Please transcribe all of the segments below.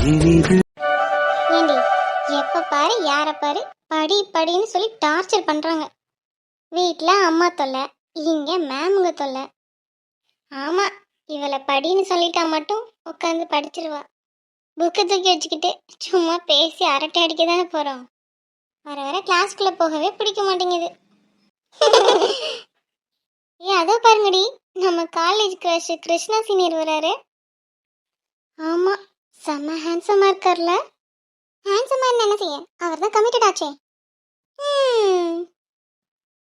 இனிது. ஏண்டி எப்ப பாரு யார பாரு படி படின்னு சொல்லி டார்ச்சர் பண்றாங்க. வீட்ல அம்மா தொல்லை, இங்க மேமுங்க தொல்லை. ஆமா, இவளை படின்னு சொல்லிட்டா மட்டும் உட்காந்து படிச்சிருவா. புக்கை தூக்கி வச்சுக்கிட்டு சும்மா பேசி அரட்டை அடிக்க தானே போறோம். வர வர கிளாஸ்க்குள்ள போகவே பிடிக்க மாட்டேங்குது. ஏ அதோ பாருங்கடி, நம்ம காலேஜ் கிரஷ் கிருஷ்ணா சீனியர் வராரு. ஆமா, செம்ம ஹேண்ட்ஸமா இருக்கார்ல. ஹேண்ட்ஸமா என்ன செய்ய, அவர் தான் கமிட்டட் ஆச்சே.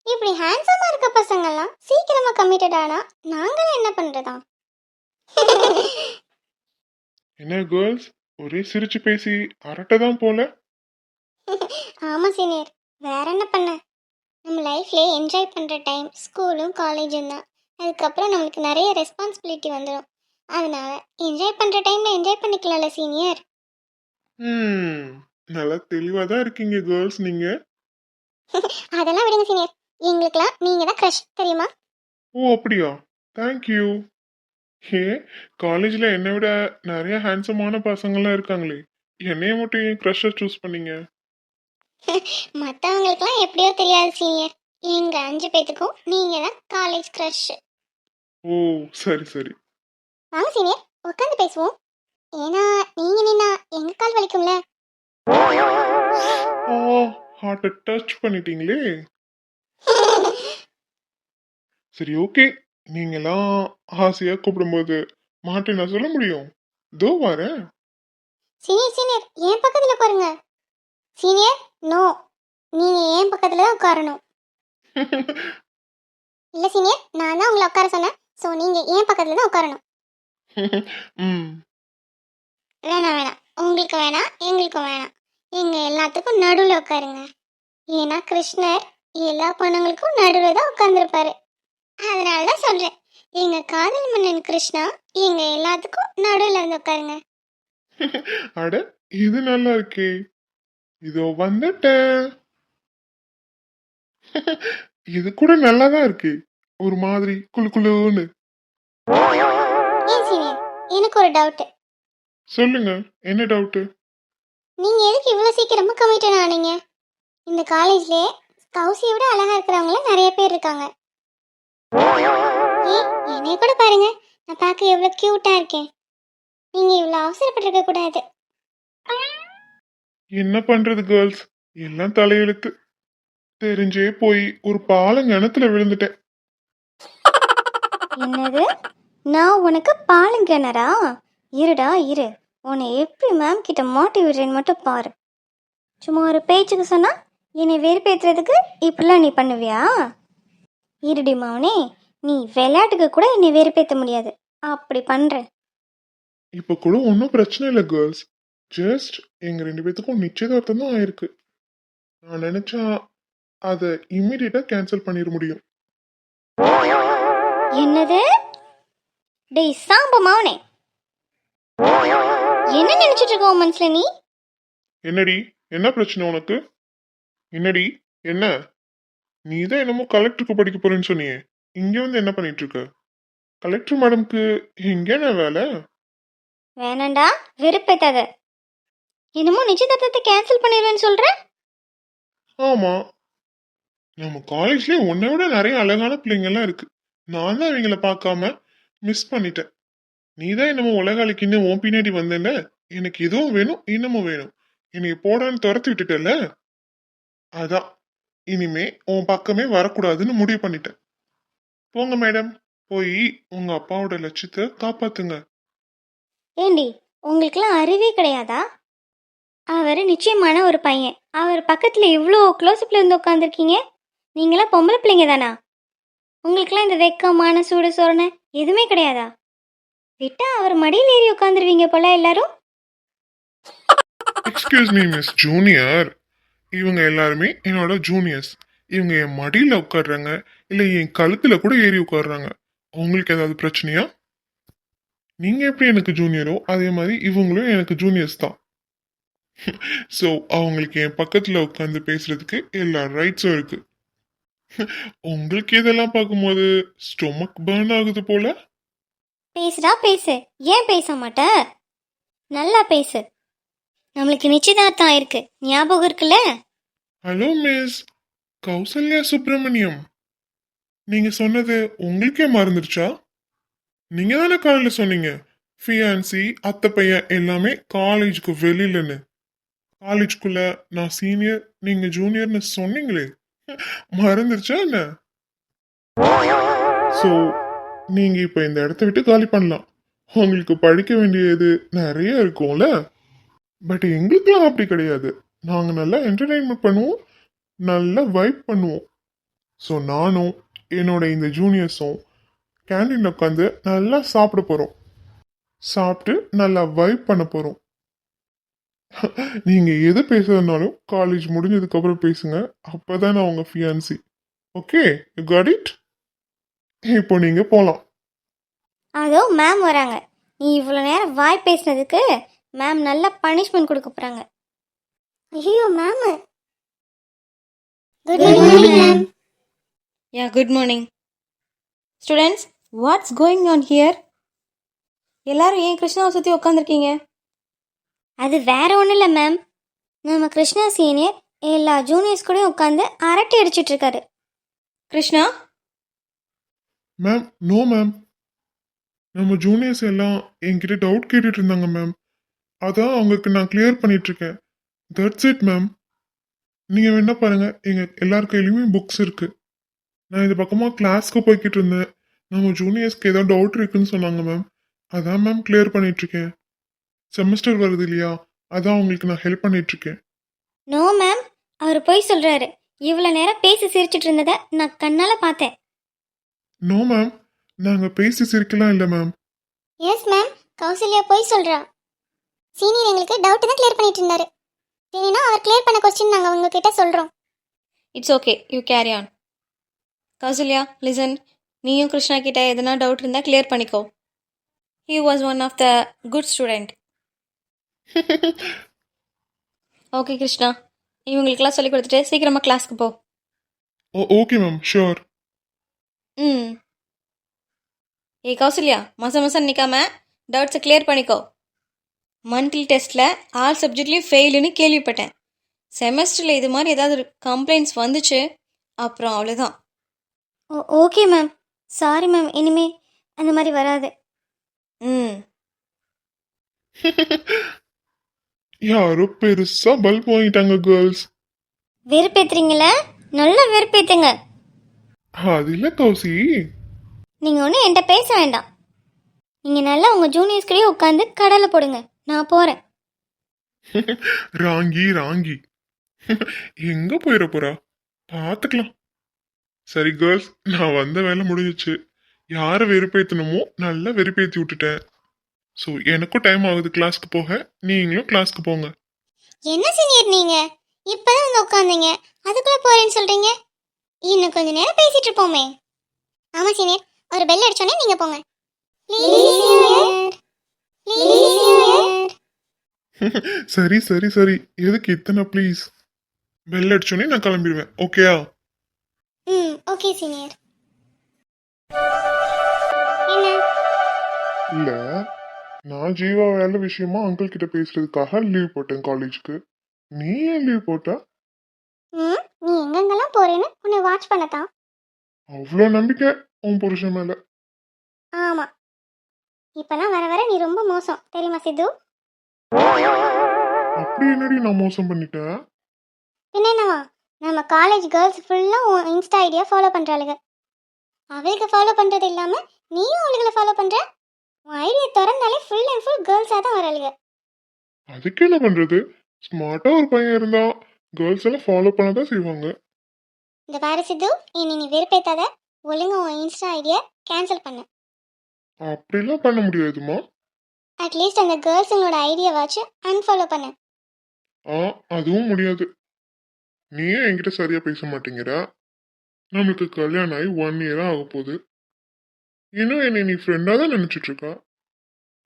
இப்படி ஹேண்ட்ஸமா இருக்க பசங்கள்லாம் சீக்கிரமா கமிட்டட் ஆனா நாங்களும் என்ன பண்றதா? என்ன கேர்ள்ஸ், ஒரே சிரிச்சு பேசி அரட்டை தான் போல. ஆமா சீனியர், வேற என்ன பண்ண? நம்ம லைஃப்ல என்ஜாய் பண்ற டைம் ஸ்கூலும் காலேஜும் தான். அதுக்கப்புறம் நம்மளுக்கு நிறைய ரெஸ்பான்சிபிலிட்டி வந்துடும். அதனால என்ஜாய் பண்ற டைம்ல என்ஜாய் பண்ணிக்கலாம்ல சீனியர். நல்லா தெளிவா தான் இருக்கீங்க கேர்ள்ஸ் நீங்க. அதெல்லாம் விடுங்க சீனியர், எங்களுக்குலாம் நீங்க தான் க்ரஷ் தெரியுமா? ஓ அப்படியா, தேங்க்யூ. ஏ காலேஜ்ல என்னை விட நிறைய ஹேண்ட்ஸமான பசங்கள்லாம் இருக்காங்களே, என்னைய மட்டும் ஏன் க்ரஷ்ஷை சூஸ் பண்ணீங்க? மற்றவங்களுக்குலாம் எப்படியோ தெரியாது சீனியர், எங்க 5 பேத்துக்கும் நீங்க தான் காலேஜ் க்ரஷ். ஓ சரி சரி. வாங்க சீனியர், உட்காந்து பேசுவோம். ஏன்னா நீங்க நின்னா எங்க கால் வலிக்கும்ல. ஆ ஹார்ட்டை டச் பண்ணிட்டீங்களே. சரி ஓகே, நீங்களாம் ஆசையா கூப்பிடும்போது மாட்டேன் நான் சொல்ல முடியும். தோ வரேன். சீனியர் சீனியர் என் பக்கத்துல பாருங்க. சீனியர் நோ, நீங்க என் பக்கத்துல தான் உட்காரணும். இல்ல சீனியர், நான் தான் உங்களை உட்கார சொன்னேன். ஸோ நீங்க என் பக்கத்துல தான் உட்காரணும். வேணாம் வேணாம், உங்களுக்கு வேணாம் எங்களுக்கும் வேணாம். எங்க எல்லாத்துக்கும் நடுவில் உட்காருங்க. ஏன்னா கிருஷ்ணர் எல்லா பொண்ணுங்களுக்கும் நடுவில் தான் உட்கார்ந்துருப்பாரு. அதனால தான் சொல்றேன், எங்க காதல் மன்னன் கிருஷ்ணா எங்க எல்லாத்துக்கும் நடுவில் இருந்து உட்காருங்க. அட இது நல்லா இருக்கே, இதோ வந்துட்டேன். இது கூட நல்லா தான் இருக்கு, ஒரு மாதிரி குளு குளுன்னு. ஏன் சீனியர், எனக்கு ஒரு டவுட். சொல்லுங்க, என்ன டவுட்டு? நீங்க எதுக்கு இவ்வளவு சீக்கிரமா கமிட்டட் ஆனீங்க? இந்த காலேஜ்லயே கௌசியை விட அழகா இருக்கிறவங்களும் நிறைய பேர் இருக்காங்க. என்னைய கூட பாருங்க, நான் பார்க்க எவ்வளவு கியூட்டா இருக்கேன். நீங்க இவ்வளவு அவசரப்பட்டிருக்க கூடாது. என்ன பண்றது கேர்ள்ஸ், எல்லாம் தலையெழுத்து. தெரிஞ்சே போய் ஒரு பாலங்கணத்துல விழுந்துட்டேன். என்னது, நான் உனக்கு பாலுங்கிணறா? இருடா இரு, உன்னை எப்படி மேம் கிட்ட மாட்டி விடுறேன்னு மட்டும் பாரு. சும்மா ஒரு பேச்சுக்கு சொன்னா என்னை வெறுப்பேற்றுறதுக்கு இப்படிலாம் நீ பண்ணுவியா? இருடி மாவனே, நீ விளையாட்டுக்கு கூட என்னை வெறுப்பேற்ற முடியாது, அப்படி பண்றேன். இப்ப கூட ஒன்றும் பிரச்சனை இல்லை கேர்ள்ஸ், ஜஸ்ட் எங்க 2 பேத்துக்கும் நிச்சயதார்த்தம் தான் ஆயிருக்கு. நான் நினைச்சா அதை இம்மிடியட்டா கேன்சல் பண்ணிட முடியும். என்னது? டேய் சாம்ப மாவனே, என்ன நினைச்சிட்டு இருக்க உன் மனசுல நீ? என்னடி, என்ன பிரச்சனை உனக்கு? என்னடி என்ன? நீ தான் என்னமோ கலெக்டருக்கு படிக்க போறேன்னு சொன்னியே, இங்க வந்து என்ன பண்ணிட்டு இருக்க? கலெக்டர் மேடம்க்கு இங்க என்ன வேலை? வேணாண்டா, வெறுப்பேத்தாத. என்னமோ நிச்சயதார்த்தத்தை கேன்சல் பண்ணிடுவேன்னு சொல்ற. ஆமா, நம்ம காலேஜ்லயே உன்னை விட நிறைய அழகான பிள்ளைங்கெல்லாம் இருக்கு. நான் தான் அவங்கள பார்க்காம மிஸ் பண்ணிட்டேன். நீ தான் என்னமோ உலகாளிக்குன்னு உன் பின்னாடி வந்தேன்ல, எனக்கு இதுவும் வேணும் இன்னமும் வேணும், என்னை போடான்னு துரத்தி விட்டுட்டல. அதான் இனிமே உன் பக்கமே வரக்கூடாதுன்னு முடிவு பண்ணிட்டேன். போங்க மேடம், போய் உங்க அப்பாவோட லட்சியத்தை காப்பாத்துங்க. ஏண்டி, உங்களுக்குலாம் அறிவே கிடையாதா? அவர் நிச்சயமான ஒரு பையன், அவர் பக்கத்துல இவ்வளோ க்ளோஸ்அப்ல இருந்து உட்காந்துருக்கீங்க. நீங்களாம் பொம்பளை பிள்ளைங்க தானா? உங்களுக்குலாம் இந்த வெக்கமான சூடு சோரணை எதுவுமே கிடையாதா? விட்டா அவர் மடியில் ஏறி உட்காந்துருவீங்க போல எல்லாரும். எக்ஸ்கியூஸ் மீ மிஸ் ஜூனியர், இவங்க எல்லாருமே என்னோட ஜூனியர்ஸ். இவங்க என் மடியில உட்காடுறாங்க, இல்ல என் கழுத்துல கூட ஏறி உட்காடுறாங்க. உங்களுக்கு ஏதாவது பிரச்சனையா? நீங்க எப்படி எனக்கு ஜூனியரோ அதே மாதிரி இவங்களும் எனக்கு ஜூனியர்ஸ் தான். ஸோ அவங்களுக்கு என் பக்கத்துல உட்காந்து பேசுறதுக்கு எல்லா ரைட்ஸும் இருக்கு. உங்களுக்கு இதெல்லாம் பார்க்கும்போது ஸ்டொமக் பர்ன் ஆகுது போல. பேசுடா பேசு, ஏன் பேச மாட்ட? நல்லா பேசு. நம்மளுக்கு நிச்சயதார்த்தம் ஆயிருக்கு, ஞாபகம் இருக்குல்ல? Hello miss Kausalya Subramaniam. நீங்க சொன்னது உங்களுக்கே மறந்துடுச்சா? நீங்க தானே காலையில சொன்னீங்க ஃபியான்சி அத்தை பையன் எல்லாமே காலேஜுக்கு வெளியிலன்னு. காலேஜ்குள்ள நான் சீனியர் நீங்க ஜூனியர்னு சொன்னீங்களே, மறந்துருச்சா என்ன? ஸோ நீங்க இப்ப இந்த இடத்த விட்டு காலி பண்ணலாம். உங்களுக்கு படிக்க வேண்டியது நிறைய இருக்கும்ல. பட் எங்களுக்குலாம் அப்படி கிடையாது. நாங்க நல்லா என்டர்டைன்மெண்ட் பண்ணுவோம், நல்லா வைப் பண்ணுவோம். ஸோ நானும் என்னோட இந்த ஜூனியர்ஸும் கேண்டீன்ல உட்காந்து நல்லா சாப்பிட போறோம். சாப்பிட்டு நல்லா வைப் பண்ண போறோம். நீங்க எது பேசுறதுனாலும் காலேஜ் முடிஞ்சதுக்கு அப்புறம் பேசுங்க. அப்பதான் நான் உங்க fiancée. Okay, you got it. இப்போ நீங்க போலாம். அதோ மேம் வராங்க. நீ இவ்வளோ நேரம் வாய் பேசுனதுக்கு மேம் நல்ல பனிஷ்மெண்ட் கொடுக்க போறாங்க. ஐயோ ma'am. Good morning ma'am. Yeah, good morning. Students, what's going on here? எல்லாரும் ஏன் கிருஷ்ணாவை சுற்றி உட்காந்துருக்கீங்க? அது வேற ஒன்றும் இல்லை மேம். நம்ம கிருஷ்ணா சீனியர் எல்லா ஜூனியர்ஸ் கூடயும் உட்காந்து அரட்டை அடிச்சிட்டு இருக்காரு. Krishna, ma'am no ma'am. நம்ம ஜூனியர்ஸ் எல்லாம் என்கிட்ட டவுட் கேட்டுட்டு இருந்தாங்க மேம். அதான் அவங்களுக்கு நான் கிளியர் பண்ணிட்டு இருக்கேன். That's it ma'am. நீங்க வேணா பாருங்க, எங்க எல்லார் கையிலயுமே புக்ஸ் இருக்கு. நான் இந்த பக்கமா கிளாஸ்க்கு போய்கிட்டு இருந்தேன். நம்ம ஜூனியர்ஸ்க்கு ஏதோ டவுட் இருக்குன்னு சொன்னாங்க மேம். அதான் மேம் கிளியர் பண்ணிட்டு இருக்கேன். செமஸ்டர் வருது இல்லையா, அதான் உங்களுக்கு நான் ஹெல்ப் பண்ணிட்டு இருக்கேன். நோ மேம், அவர் போய் சொல்றாரு. இவ்வளோ நேரம் பேசி சிரிச்சிட்டு இருந்ததை நான் கண்ணால பார்த்தேன். நோ மேம், நாங்க பேசி சிரிக்கலாம் இல்லை மேம். எஸ் மேம், கௌசல்யா போய் சொல்றா. சீனியர் எங்களுக்கு டவுட் தான் கிளியர் பண்ணிட்டு இருந்தாரு. சரினா அவர் கிளியர் பண்ண கொஸ்டின் நாங்கள் உங்ககிட்ட சொல்றோம். It's okay, you carry on. Kausalya, listen. நீயும் கிருஷ்ணா கிட்ட எதனா டவுட் இருந்தால் கிளியர் பண்ணிக்கோ. He was one of the good student. Okay Krishna, இவங்களுக்கெல்லாம் சொல்லி கொடுத்துட்டு சீக்கிரமாக கிளாஸ்க்கு போ. Okay ma'am, sure. ம். ஏய் கௌசல்யா, மாதம் நிற்காம டவுட்ஸை கிளியர் பண்ணிக்கோ. மந்த்லி டெஸ்ட்டில் ஆல் சப்ஜெக்ட்லேயும் ஃபெயிலுன்னு கேள்விப்பட்டேன். செமஸ்டரில் இது மாதிரி ஏதாவது கம்ப்ளைண்ட்ஸ் வந்துச்சு அப்புறம் அவ்வளோதான். Okay ma'am. சாரி மேம், இனிமே அந்த மாதிரி வராது. ம். யாரோ பெருசா பல்ப் வாங்கிட்டாங்க கேர்ள்ஸ். வெறுப்பேத்துறீங்களா? நல்லா வெறுப்பேத்துங்க. அது இல்ல கௌசி. நீங்கள் ஒன்றும் என்கிட்ட பேச வேண்டாம். நீங்கள் நல்லா உங்கள் ஜூனியர்ஸ்கிட்டயே உட்காந்து கடலை போடுங்க. நான் போகிறேன். ராங்கி ராங்கி எங்க போயிட போறா, பாத்துக்கலாம். சரி கேர்ள்ஸ், நான் வந்த வேலை முடிஞ்சிச்சு. யாரை வெறுப்பேத்தணுமோ நல்லா வெறுப்பேத்தி விட்டுட்டேன். ஸோ எனக்கும் டைம் ஆகுது கிளாஸ்க்கு போக. நீங்களும் கிளாஸ்க்கு போங்க. என்ன சீனியர் நீங்கள் இப்போதான் வந்து உட்காந்தீங்க, அதுக்குள்ளே போகிறேன்னு சொல்கிறீங்க? இன்னும் கொஞ்ச நேரம் பேசிகிட்டு இருப்போமே. ஆமாம் சீனியர், ஒரு பெல் அடிச்சோன்னே நீங்கள் போங்க. சரி சரி சரி, எதுக்கு இத்தனை ப்ளீஸ்? பெல் அடிச்சோன்னே நான் கிளம்பிடுவேன். ஓகேயா? ம், ஓகே சீனியர். என்ன? இல்ல, நான் ஜீவா வேலை விஷயமா அங்கிள் கிட்ட பேசுறதுக்காக லீவ் போட்டேன் காலேஜ்க்கு. நீ ஏன் லீவ் போட்ட? ம், நீ எங்கெங்கெல்லாம் போறேன்னு உன்னை வாட்ச் பண்ணத்தான். அவ்வளோ நம்பிக்கை உன் புருஷன் மேல? ஆமாம், இப்போலாம் வர வர நீ ரொம்ப மோசம் தெரியுமா சித்து? அப்படி என்னடி நான் மோசம் பண்ணிட்டேன்? பின்ன என்னவா, நம்ம காலேஜ் கேர்ள்ஸ் ஃபுல்லாக உன் இன்ஸ்டா ஐடியா ஃபாலோ பண்ணுறாளுங்க. அவளுக்கு ஃபாலோ பண்ணுறது இல்லாமல் நீயும் அவளுகளை ஃபாலோ பண்ணுற. உன் ஐடியா திறந்தாலே ஃபுல் அண்ட் ஃபுல் கேர்ள்ஸாக தான் வராளுங்க. அதுக்கு என்ன பண்றது? ஸ்மார்ட்டா ஒரு பையன் இருந்தா கேர்ள்ஸ் எல்லாம் ஃபாலோ பண்ணதான் செய்வாங்க. இந்த பாரு சித்து, இனி நீ வெறுப்பேத்தாத. ஒழுங்கா உன் இன்ஸ்டா ஐடியா கேன்சல் பண்ணு. அப்படிலாம் பண்ண முடியாதுமா. அட்லீஸ்ட் அந்த கேர்ள்ஸுங்களோட ஐடியாவாச்சும் அன்ஃபாலோ பண்ணு. அதுவும் முடியாது. நீ ஏன் என்கிட்ட சரியா பேச மாட்டேங்கிற? நம்மளுக்கு கல்யாணம் ஆகி 1 இயர் ஆக போகுது. இன்னும் என்னை நீ ஃப்ரெண்டா தான் நினைச்சிட்டு இருக்கா.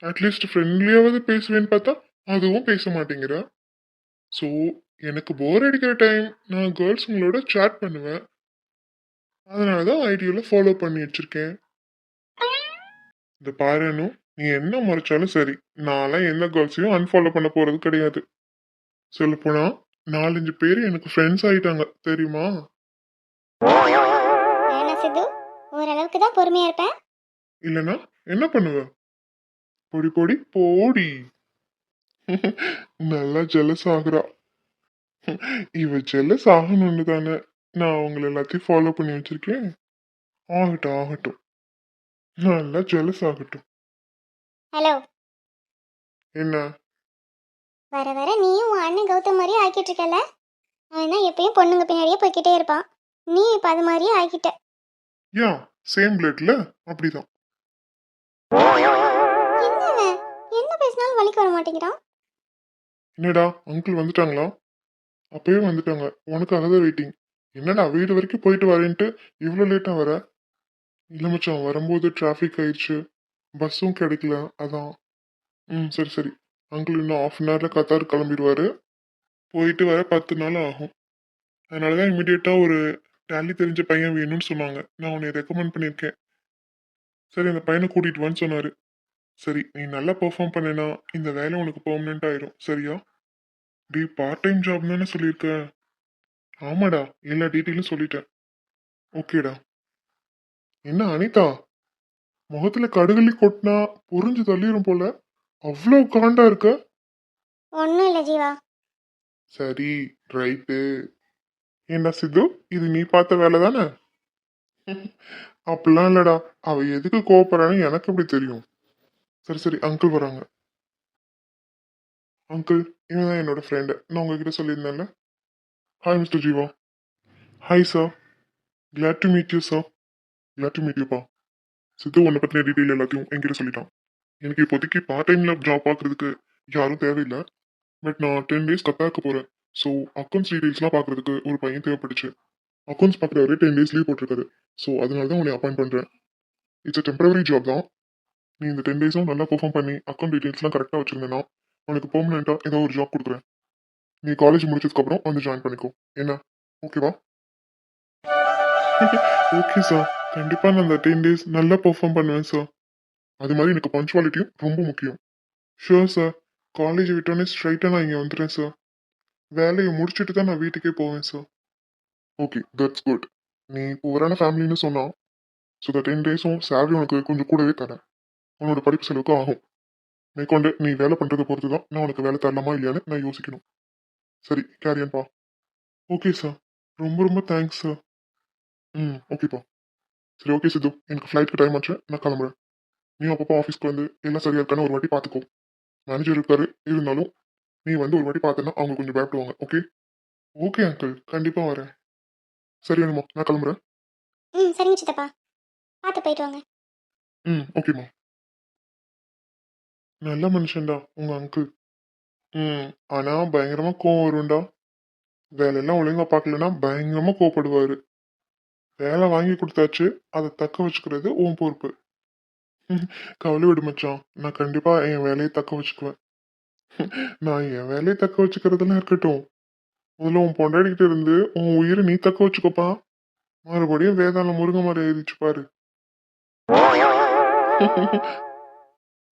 அட்லீஸ்ட் ஃப்ரெண்ட்லியாவது பேசுவேன்னு பார்த்தா அதுவும் பேச மாட்டேங்கிற. ஸோ எனக்கு போர் அடிக்கிற டைம் நான் கேர்ள்ஸுங்களோட சேட் பண்ணுவேன். அதனால தான் ஐடியாவில் ஃபாலோ பண்ணி வச்சிருக்கேன். இந்த பாருன்னு நீ என்ன மறைச்சாலும் சரி, நான்லாம் எந்த கேர்ள்ஸையும் அன்ஃபாலோ பண்ண போறது கிடையாது. சொல்லப்போனா 4-5 பேர் எனக்கு ஃப்ரெண்ட்ஸ் ஆயிட்டாங்க தெரியுமா? வேணா சித்து, ஓரளவுக்கு தான் பொறுமையா இருப்பேன். இல்லனா என்ன பண்ணுவ? பொடி பொடி போடி. நல்லா ஜெலஸ் ஆகுறா. இவ ஜெலஸ் ஆகணும்னு தானே நான் அவங்கள எல்லாத்தையும் ஃபாலோ பண்ணி வச்சிருக்கேன். ஆகட்டும் ஆகட்டும், நல்லா ஜெலஸ் ஆகட்டும். ஹலோ, என்ன? வர வர நீயும் உன் அண்ணன் கௌதம் மாதிரியே ஆக்கிட்டு இருக்கல. அவன் தான் எப்பயும் பொண்ணுங்க பின்னாடியே போய்க்கிட்டே இருப்பான். நீ இப்ப அது மாதிரியே ஆக்கிட்ட. யா, சேம் பிளட்ல அப்படிதான். என்னவன் என்ன பேசினாலும் வலிக்கு வர மாட்டேங்கிறான். என்னடா அங்கிள் வந்துட்டாங்களா? அப்பவே வந்துட்டாங்க, உனக்காக தான் வெயிட்டிங். என்னடா வீடு வரைக்கும் போயிட்டு வரேன்ட்டு இவ்வளோ லேட்டா வர? இல்ல மச்சான், வரும்போது டிராஃபிக் ஆயிடுச்சு, பஸ்ஸும் கிடைக்கல அதான். சரி சரி. அங்கிள் இன்னும் ஆஃப் அன் ஹவர்ல கத்தார் கிளம்பிடுவாரு. போயிட்டு வர 10 நாள் ஆகும். அதனாலதான் இமிடியேட்டா ஒரு டேலி தெரிஞ்ச பையன் வேணும்னு சொன்னாங்க. நான் உன்னை ரெக்கமெண்ட் பண்ணியிருக்கேன். சரி, அந்த பையனை கூட்டிட்டு வான்னு சொன்னாரு. சரி, நீ நல்லா பெர்ஃபார்ம் பண்ணேனா இந்த வேலை உனக்கு பெர்மனெண்ட் ஆயிரும். சரியா? டே, பார்ட் டைம் ஜாப் தானே சொல்லியிருக்க? ஆமாடா, எல்லா டீட்டெயிலும் சொல்லிட்டேன். ஓகேடா. என்ன அனிதா, முகத்துல கடுகளி கொட்டினா புரிஞ்சு தள்ளிரும் போல, அவ்வளோ காண்டா இருக்க. ஒன்றும் இல்லை ஜீவா. சரி, ரைட்டு. என்ன சித்து, இது நீ பார்த்த வேலை தானே? அப்படிலாம் இல்லடா, அவ எதுக்கு கோவப்படுறான்னு எனக்கு எப்படி தெரியும்? சரி சரி, அங்கிள் வராங்க. அங்கிள், இவன் தான் என்னோட ஃப்ரெண்டு, நான் உங்ககிட்ட சொல்லியிருந்தேன்ல. Hi mister Jeeva. Hi sir, glad to meet you sir. Glad to meet யூப்பா. சித்து உன்னை பற்றின டீட்டெயில் எல்லாத்தையும் என்கிட்ட சொல்லிட்டான். எனக்கு இப்போதைக்கு பார்ட் டைமில் ஜாப் பார்க்குறதுக்கு யாரும் தேவையில்லை. பட் நான் 10 days கத்தாக்க போகிறேன். ஸோ அக்கௌண்ட்ஸ் டீட்டெயில்ஸ்லாம் பார்க்குறதுக்கு ஒரு பையன் தேவைப்பட்டுச்சு. அக்கௌண்ட்ஸ் பார்க்குறவரே 10 days லீவ் போட்டிருக்காரு. ஸோ அதனால தான் உன்னை அப்பாயிண்ட் பண்ணுறேன். இட்ஸ் டெம்பரரி ஜாப் தான். நீ இந்த 10 days நல்லா பெர்ஃபார்ம் பண்ணி அக்கௌண்ட் டீட்டெயில்ஸ்லாம் கரெக்டாக வச்சிருந்தேன்னா உனக்கு பெர்மனெண்ட்டாக ஏதோ ஒரு ஜாப் கொடுக்குறேன். நீ காலேஜ் முடிச்சதுக்கப்புறம் வந்து ஜாயின் பண்ணிக்கோ. என்ன, ஓகேவா? ஓகே சார், கண்டிப்பாக நான் அந்த 10 days நல்லா பெர்ஃபார்ம் பண்ணுவேன் சார். அது மாதிரி எனக்கு பஞ்சுவாலிட்டியும் ரொம்ப முக்கியம். ஷுர் சார், காலேஜ் விட்டோன்னே ஸ்ட்ரைட்டாக நான் இங்கே வந்துடுறேன் சார். வேலையை முடிச்சுட்டு தான் நான் வீட்டுக்கே போவேன் சார். Okay, that's good. நீ புவரான ஃபேமிலின்னு சொன்னா ஸோ இந்த 10 days சேலரி உனக்கு கொஞ்சம் கூடவே தரேன். உன்னோட படிப்பு செலவுக்கு ஆகும். மேற்கொண்டு நீ வேலை பண்ணுறதை பொறுத்து தான் நான் உனக்கு வேலை தரலாமா இல்லையான்னு நான் யோசிக்கணும். சரி, கேரியன்பா. ஓகே சார், ரொம்ப ரொம்ப தேங்க்ஸ் சார். ஓகேப்பா. சரி, ஓகே சித்து, எனக்கு ஃப்ளைட்டுக்கு டைம் ஆச்சு, நான் கிளம்புறேன். நீ அப்பப்போ ஆஃபீஸ்க்கு வந்து எல்லாம் சரியா இருக்கான்னு ஒரு வாட்டி பார்த்துக்கோ. மேனேஜர் இருக்காரு, இருந்தாலும் நீ வந்து ஒரு வாட்டி பார்த்தேன்னா அவங்க கொஞ்சம் பயப்படுவாங்க. ஓகே? ஓகே அங்கிள், கண்டிப்பாக வரேன். சரி அனுமா, நான் கிளம்புறேன். சரிங்க சித்தப்பா, பார்த்து போயிட்டு வாங்க. ஓகேம்மா. நல்ல மனுஷன்டா உங்க அங்கிள். ஆனா பயங்கரமா கோவம் வரும்டா. வேலையெல்லாம் ஒழுங்கா பார்க்கலன்னா பயங்கரமா கோவப்படுவாரு. வேலை வாங்கி கொடுத்தாச்சு, அதை தக்க வச்சுக்கிறது உன் பொறுப்பு. கவலை விடு மச்சான், நான் கண்டிப்பா என் வேலையை தக்க வச்சுக்குவேன். நான் என் வேலையை தக்க வச்சுக்கிறதுலாம் இருக்கட்டும், முதல்ல உன் பொண்டாடிக்கிட்ட இருந்து உன் உயிரை நீ தக்க வச்சுக்கோப்பா. மறுபடியும் வேதாளம் முருங்க மரம் ஏறிச்சு பாரு.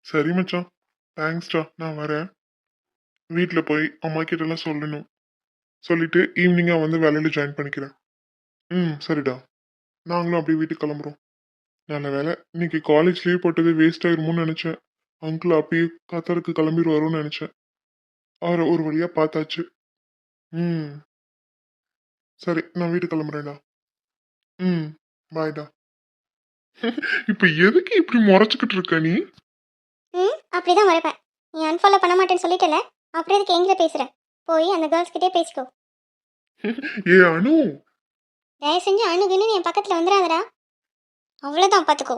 சரி மச்சான், தேங்க்ஸ்டா, நான் வரேன். வீட்டில் போய் அம்மா கிட்ட எல்லாம் சொல்லணும். சொல்லிட்டு ஈவினிங்கா வந்து வேலையில ஜாயின் பண்ணிக்கிறேன். சரிடா. நாங்களும் அப்படியே வீட்டுக்கு கிளம்புறோம். நல்ல வேலை, இன்னைக்கு காலேஜ் லீவ் போட்டது வேஸ்ட் ஆயிருமோன்னு நினைச்சேன். அங்கிள் அப்பயே கத்தாருக்கு கிளம்பிடுவாரோன்னு நினைச்சேன். அவரை ஒரு வழியா பார்த்தாச்சு. ம் சரி, நான் வீட்டுக்கு கிளம்புறேன்டா. பாய்டா. இப்ப எதுக்கு இப்படி முறைச்சுக்கிட்டு இருக்க நீ? அப்படிதான் வரப்பேன். நீ அன்ஃபாலோ பண்ண மாட்டேன்னு சொல்லிட்டல, அப்புறம் எதுக்கு எங்கிட்ட பேசுற? போய் அந்த கேர்ள்ஸ் கிட்டே பேசிக்கோ. ஏ அனு. தயவு செஞ்சு அணுகுன்னு என் பக்கத்துல வந்துடாதடா. அவ்வளவுதான், பாத்துக்கோ.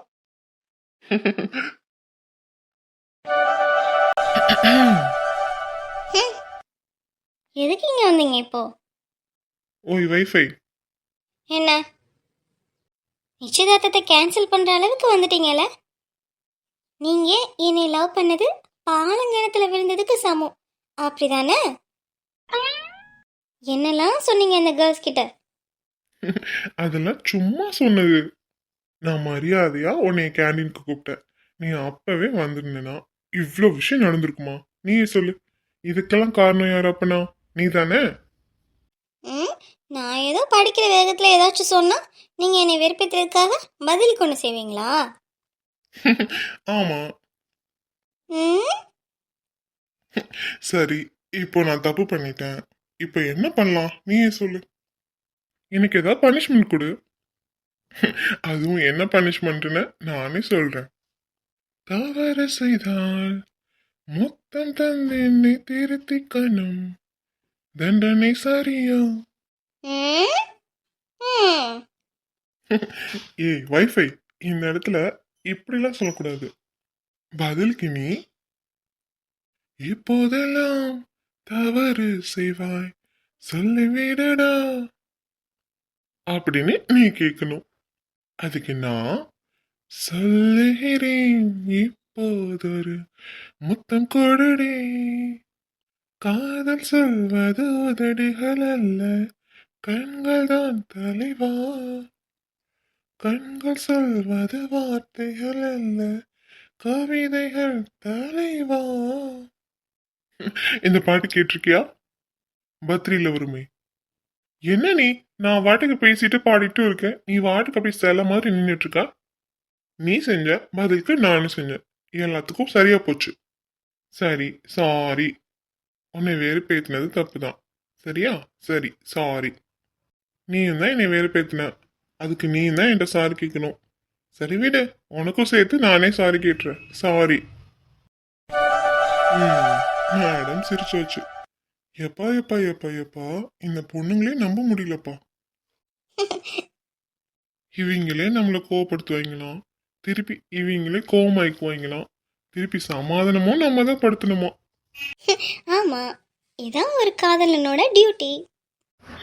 எதுக்கு இங்கே வந்தீங்க இப்போ? ஓய் வைஃபை. என்ன, நிச்சயதார்த்தத்தை கேன்சல் பண்ணுற அளவுக்கு வந்துட்டீங்கல்ல? நீங்கள் என்னை லவ் பண்ணது பாலங்கிணத்துல விழுந்ததுக்கு சமம், அப்படிதானே? என்னெல்லாம் சொன்னீங்க இந்த கேர்ள்ஸ் கிட்ட? அதெல்லாம் சும்மா சொன்னது. நான் மரியாதையா உன்னை கேண்டீனுக்கு கூப்பிட்டேன். நீ அப்பவே வந்திருந்தேனா இவ்வளோ விஷயம் நடந்திருக்குமா? நீயே சொல்லு. இதுக்கெல்லாம் காரணம் யார் அப்பனா? நீ தானே? ம் நான் ஏதோ படிக்கிற வேகத்தில் ஏதாச்சும் சொன்னால் நீங்கள் என்னை வெறுப்பேற்றுறதுக்காக பதில் கொண்டு செய்வீங்களா? ஆமா. ம் சரி, இப்போ நான் தப்பு பண்ணிட்டேன். இப்போ என்ன பண்ணலாம் நீயே சொல்லு. எனக்கு ஏதாவது பனிஷ்மெண்ட் கொடு. அதுவும் என்ன பனிஷ்மெண்ட்னு நானே சொல்றேன். தவறு செய்தால் முத்தம் தந்து என்னை திருத்திக்கணும். தண்டனை சரியா? ம் ம் ஏய் வைஃபை, இந்த இடத்துல இப்படிலாம் சொல்லக்கூடாது. பதிலுக்கு நீ இப்போதெல்லாம் தவறு செய்வாய் சொல்லிவிடடா அப்படின்னு நீ கேட்கணும். அதுக்கு நான் சொல்லுகிறேன் இப்போதொரு முத்தம் கொடுடே. காதல் சொல்வது உதடுகள் அல்ல, கண்கள் தான் தலைவா. கண்கள் சொல்வது வார்த்தைகள் அல்ல, கவிதைகள் தலைவா. இந்த பாட்டு கேட்டிருக்கியா? பத்ரியில வருமே. என்ன நீ, நான் வாட்டுக்கு பேசிட்டு பாடிட்டு இருக்கேன், நீ வாட்டுக்கு அப்படி சில மாதிரி நின்றுட்டு இருக்கா? நீ செஞ்ச பதிலுக்கு நானும் செஞ்சேன், எல்லாத்துக்கும் சரியா போச்சு. சரி சாரி, உன்னை வெறுப்பேத்தினது தப்பு தான். சரியா? சரி சாரி. நீயும் தான் என்னை வெறுப்பேத்தின, அதுக்கு நீ தான் என்கிட்ட சாரி கேட்கணும். சரி விடு, உனக்கும் சேர்த்து நானே சாரி கேட்டுறேன். சாரி. மேடம் சிரிச்சு வச்சு. எப்பா எப்பா எப்பா எப்பா, இந்த பொண்ணுங்களே நம்ப முடியலப்பா. இவங்களே நம்மளை கோவப்படுத்துவாங்களாம், திருப்பி இவங்களே கோவமாயிக்குவாங்களாம், திருப்பி சமாதானமும் நம்ம தான் படுத்தணுமா? ஆமாம், இதான் ஒரு காதலனோட டியூட்டி.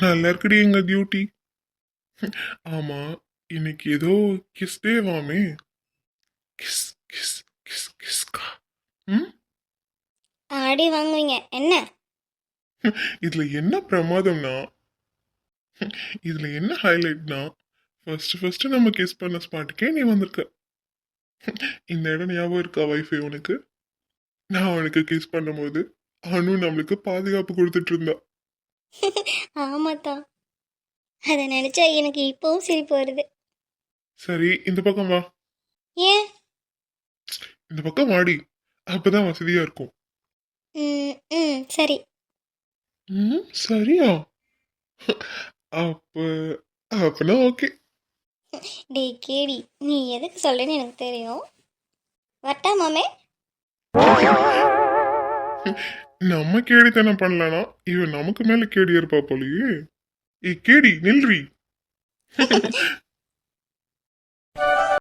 நல்லா இருக்குடி எங்க டியூட்டி. ஆமா, இன்னைக்கு ஏதோ கிஸ் டேவாமே. கிஸ் கிஸ் கிஸ் கிஸ்கா. ம் ஆடி வாங்குவீங்க என்ன? இதுல என்ன பிரமாதம்னா, இதுல என்ன ஹைலைட்னா, ஃபர்ஸ்ட் நம்ம கிஸ் பண்ண ஸ்பாட்டுக்கே நீ வந்திருக்க. இந்த இடம் ஞாபகம் இருக்கா வைஃபை உனக்கு? நான் உனக்கு கிஸ் பண்ணும்போது அனு நம்மளுக்கு பாதுகாப்பு கொடுத்துட்டு இருந்தா. ஆமாத்தான், அதை நினச்சா எனக்கு இப்போவும் சிரிப்பு வருது. சரி, இந்த பக்கம் வா. ஏன்? இந்த பக்கம் வாடி, அப்பதான் வசதியா இருக்கும். ம் ம் சரி. சரியா? அப்ப அப்பனா ஓகே. டே கேடி, நீ எதுக்கு சொல்றேன்னு எனக்கு தெரியும். வட்டா மாமே? நம்ம கேடித்தனம் பண்ணலனா இவன் நமக்கு மேல கேடி இருப்பா போலயே. ஏய் கேடி நில்றி.